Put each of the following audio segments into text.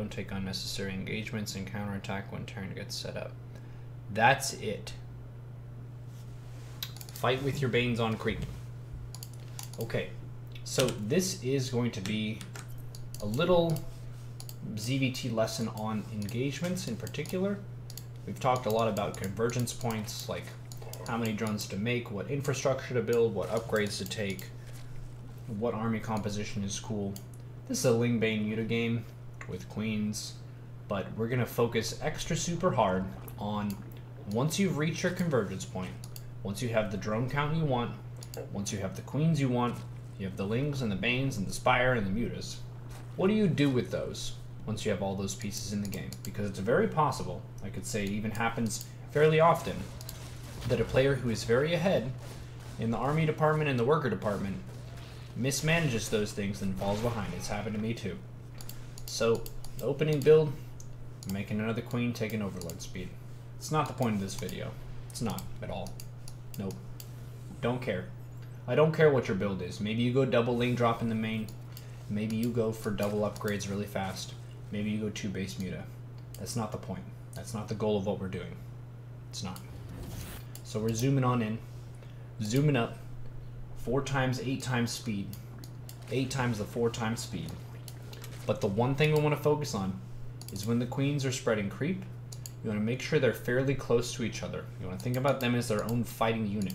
Don't take unnecessary engagements and counterattack when turn gets set up. That's it. Fight with your Banes on creep. Okay, so this is going to be a little ZvT lesson on engagements in particular. We've talked a lot about convergence points, like how many drones to make, what infrastructure to build, what upgrades to take, what army composition is cool. This is a LingBaneMuta game with queens, but we're going to focus extra super hard on once you've reached your convergence point, once you have the drone count you want, once you have the queens you want, you have the Lings and the Banes and the Spire and the Mutas. What do you do with those once you have all those pieces in the game? Because it's very possible, I could say it even happens fairly often, that a player who is very ahead in the army department and the worker department mismanages those things and falls behind. It's happened to me too. So, the opening build, making another queen, taking overload speed. It's not the point of this video. It's not at all. Nope. Don't care. I don't care what your build is. Maybe you go double Ling drop in the main. Maybe you go for double upgrades really fast. Maybe you go 2 base Muta. That's not the point. That's not the goal of what we're doing. It's not. So we're zooming on in. Zooming up. 4 times 8 times speed. 8 times the 4 times speed. But the one thing we want to focus on is when the queens are spreading creep, you want to make sure they're fairly close to each other. You want to think about them as their own fighting unit.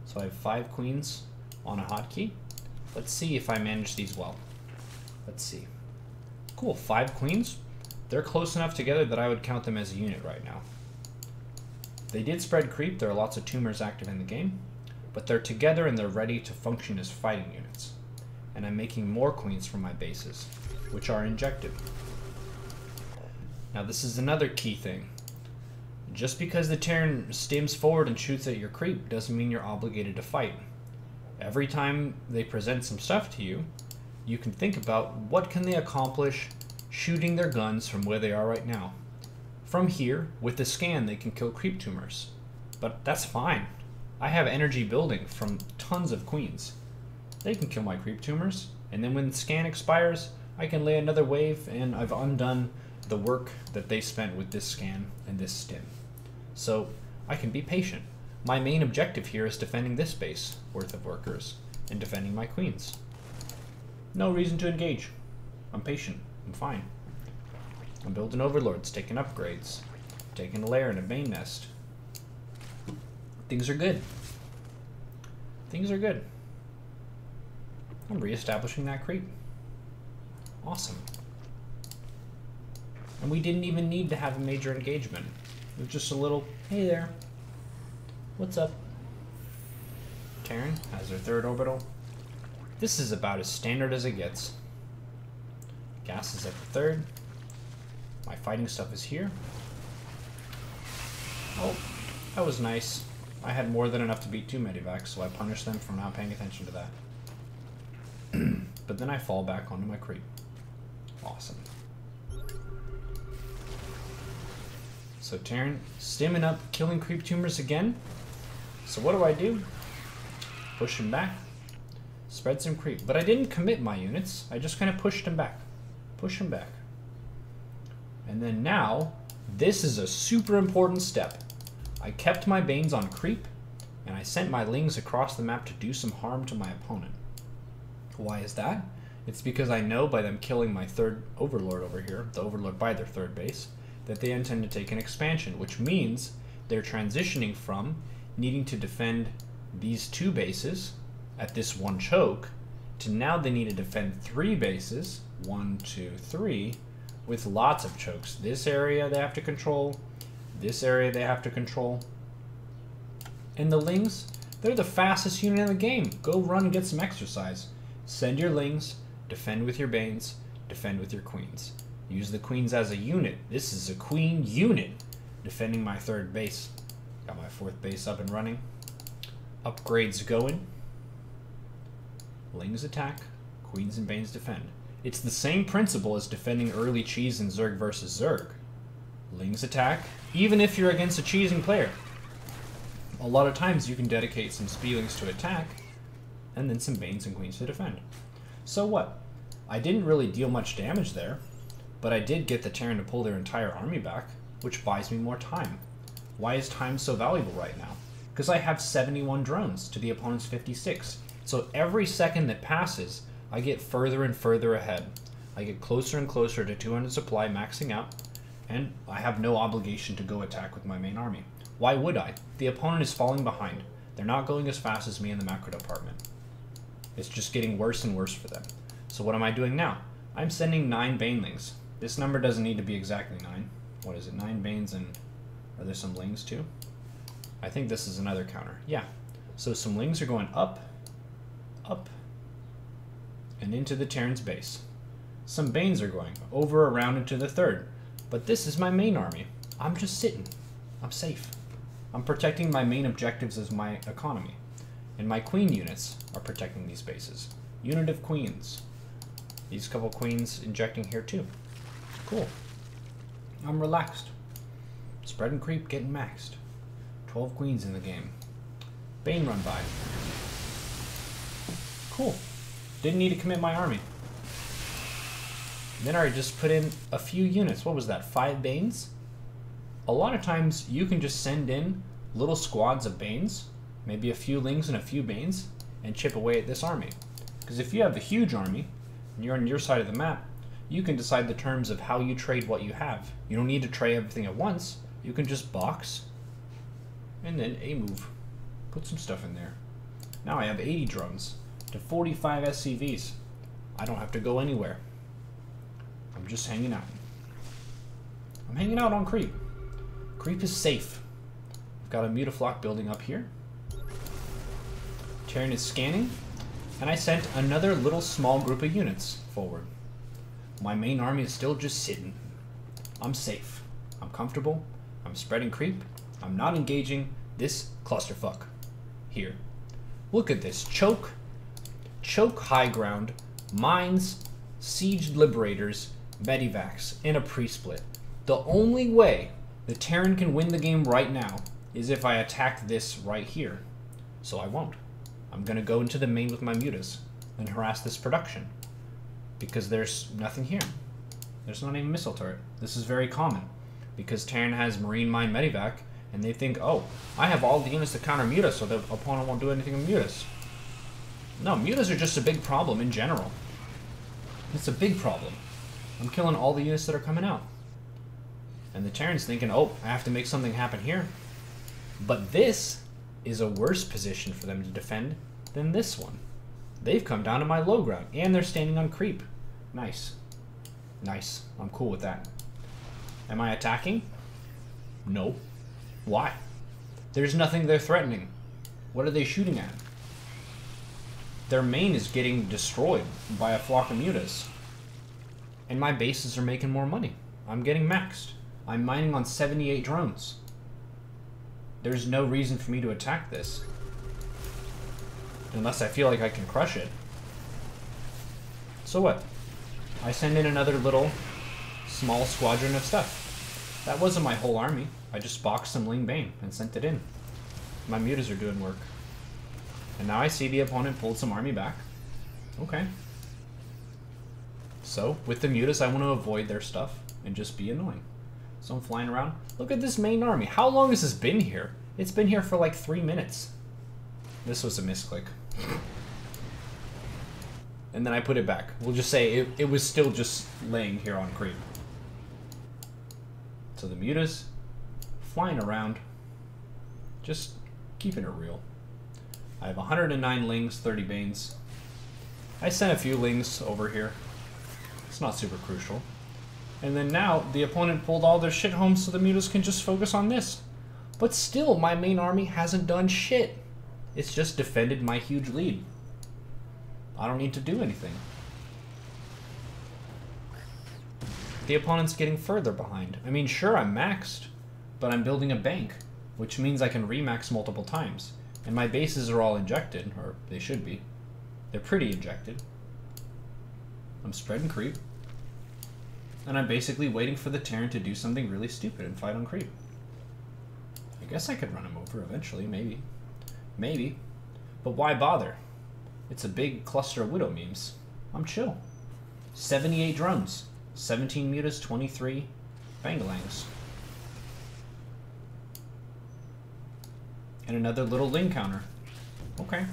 So I have 5 queens on a hotkey. Let's see if I manage these well. Let's see. Cool, 5 queens. They're close enough together that I would count them as a unit right now. They did spread creep. There are lots of tumors active in the game, but they're together and they're ready to function as fighting units. And I'm making more queens from my bases, which are injected. Now this is another key thing. Just because the Terran stims forward and shoots at your creep doesn't mean you're obligated to fight. Every time they present some stuff to you, you can think about what can they accomplish shooting their guns from where they are right now. From here, with the scan, they can kill creep tumors. But that's fine. I have energy building from tons of queens. They can kill my creep tumors, and then when the scan expires, I can lay another wave and I've undone the work that they spent with this scan and this stim. So I can be patient. My main objective here is defending this base worth of workers and defending my queens. No reason to engage. I'm patient. I'm fine. I'm building overlords, taking upgrades, taking a lair and a Bane nest. Things are good. Things are good. I'm reestablishing that creep. Awesome. And we didn't even need to have a major engagement. It was just a little, hey there. What's up? Terran has their 3rd orbital. This is about as standard as it gets. Gas is at the 3rd. My fighting stuff is here. Oh, that was nice. I had more than enough to beat 2 medivacs, so I punished them for not paying attention to that. But then I fall back onto my creep. Awesome. So Terran stimming up, killing creep tumors again. So what do? Push him back. Spread some creep. But I didn't commit my units. I just kind of pushed him back. Push him back. And then now, this is a super important step. I kept my Banes on creep, and I sent my Lings across the map to do some harm to my opponent. Why is that? It's because I know by them killing my 3rd overlord over here, the overlord by their 3rd base, that they intend to take an expansion, which means they're transitioning from needing to defend these 2 bases at this 1 choke to now they need to defend 3 bases, 1, 2, 3, with lots of chokes. This area they have to control, this area they have to control. And the Lings, they're the fastest unit in the game. Go run and get some exercise. Send your Lings, defend with your Banes, defend with your queens. Use the queens as a unit. This is a queen unit defending my 3rd base. Got my 4th base up and running. Upgrades going. Lings attack, queens and Banes defend. It's the same principle as defending early cheese in Zerg versus Zerg. Lings attack, even if you're against a cheesing player. A lot of times you can dedicate some Speedlings to attack, and then some Banes and Queens to defend. So what? I didn't really deal much damage there, But I did get the Terran to pull their entire army back, which buys me more time. Why is time so valuable right now? Because I have 71 drones to the opponent's 56. So every second that passes, I get further and further ahead. I get closer and closer to 200 supply maxing out, and I have no obligation to go attack with my main army. Why would I? The opponent is falling behind. They're not going as fast as me in the macro department. It's just getting worse and worse for them. So what am I doing now? I'm sending 9 banelings. This number doesn't need to be exactly 9. What is it? 9 banes, and are there some lings too? I think this is another counter. Yeah. So some lings are going up, up, and into the Terran's base. Some banes are going over, around, into the third. But this is my main army. I'm just sitting. I'm safe. I'm protecting my main objectives as my economy. And my queen units are protecting these bases. Unit of queens. These couple queens injecting here too. Cool. I'm relaxed. Spread and creep getting maxed. 12 queens in the game. Bane run by. Cool. Didn't need to commit my army. Then I just put in a few units. What was that? 5 banes? A lot of times you can just send in little squads of banes, maybe a few lings and a few banes, and chip away at this army. Because if you have a huge army, and you're on your side of the map, you can decide the terms of how you trade what you have. You don't need to trade everything at once. You can just box, and then a move. Put some stuff in there. Now I have 80 drones to 45 SCVs. I don't have to go anywhere. I'm just hanging out. I'm hanging out on creep. Creep is safe. I've got a mutaflock building up here. Terran is scanning, and I sent another little small group of units forward. My main army is still just sitting. I'm safe. I'm comfortable. I'm spreading creep. I'm not engaging this clusterfuck here. Look at this. Choke high ground, mines, sieged liberators, medivacs, and a pre-split. The only way the Terran can win the game right now is if I attack this right here. So I won't. I'm going to go into the main with my mutas and harass this production. Because there's nothing here. There's not even a missile turret. This is very common. Because Terran has Marine Mine Medivac, and they think, oh, I have all the units to counter mutas, so the opponent won't do anything with mutas. No, mutas are just a big problem in general. It's a big problem. I'm killing all the units that are coming out. And the Terran's thinking, oh, I have to make something happen here. But this is a worse position for them to defend than this one. They've come down to my low ground, and they're standing on creep. Nice. Nice. I'm cool with that. Am I attacking? No. Why? There's nothing they're threatening. What are they shooting at? Their main is getting destroyed by a flock of mutas. And my bases are making more money. I'm getting maxed. I'm mining on 78 drones. There's no reason for me to attack this. Unless I feel like I can crush it. So what? I send in another little small squadron of stuff. That wasn't my whole army. I just boxed some LingBane and sent it in. My mutas are doing work. And now I see the opponent pulled some army back. Okay. So, with the mutas, I want to avoid their stuff and just be annoying. So I'm flying around. Look at this main army. How long has this been here? It's been here for like 3 minutes. This was a misclick. And then I put it back. We'll just say it was still just laying here on creep. So the mutas, flying around, just keeping it real. I have 109 lings, 30 banes. I sent a few lings over here. It's not super crucial. And then now, the opponent pulled all their shit home so the mutas can just focus on this. But still, my main army hasn't done shit. It's just defended my huge lead. I don't need to do anything. The opponent's getting further behind. I mean, sure, I'm maxed, but I'm building a bank, which means I can remax multiple times. And my bases are all injected, or they should be. They're pretty injected. I'm spreading creep. And I'm basically waiting for the Terran to do something really stupid and fight on creep. I guess I could run him over eventually, maybe. Maybe. But why bother? It's a big cluster of Widow memes. I'm chill. 78 drones. 17 mutas, 23 Bangalangs. And another little Ling counter. Okay.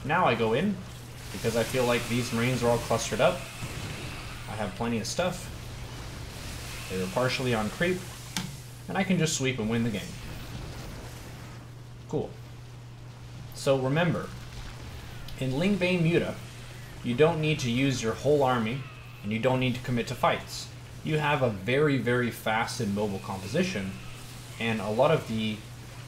Now I go in, because I feel like these Marines are all clustered up. I have plenty of stuff. They were partially on creep, and I can just sweep and win the game. Cool. So remember, in LingBaneMuta, you don't need to use your whole army, and you don't need to commit to fights. You have a very, very fast and mobile composition, and a lot of the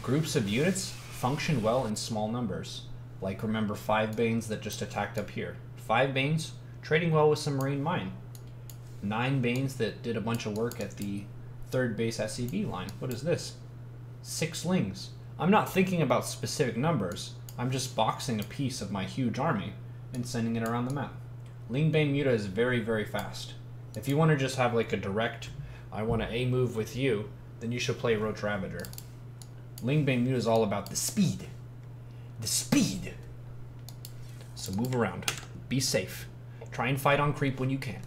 groups of units function well in small numbers. Like, remember 5 Banes that just attacked up here. 5 Banes trading well with some Marine Mine. 9 Banes that did a bunch of work at the 3rd base SCV line. What is this? 6 Lings. I'm not thinking about specific numbers. I'm just boxing a piece of my huge army and sending it around the map. LingBaneMuta is very, very fast. If you want to just have like a direct, I want to A-move with you, then you should play Roach Ravager. LingBaneMuta is all about the speed. The speed! So move around. Be safe. Try and fight on creep when you can.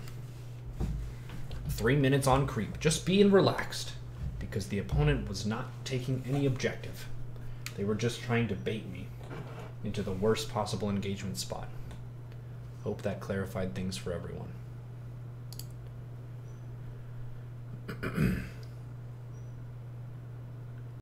3 minutes on creep. Just being relaxed, because the opponent was not taking any objective. They were just trying to bait me into the worst possible engagement spot. Hope that clarified things for everyone.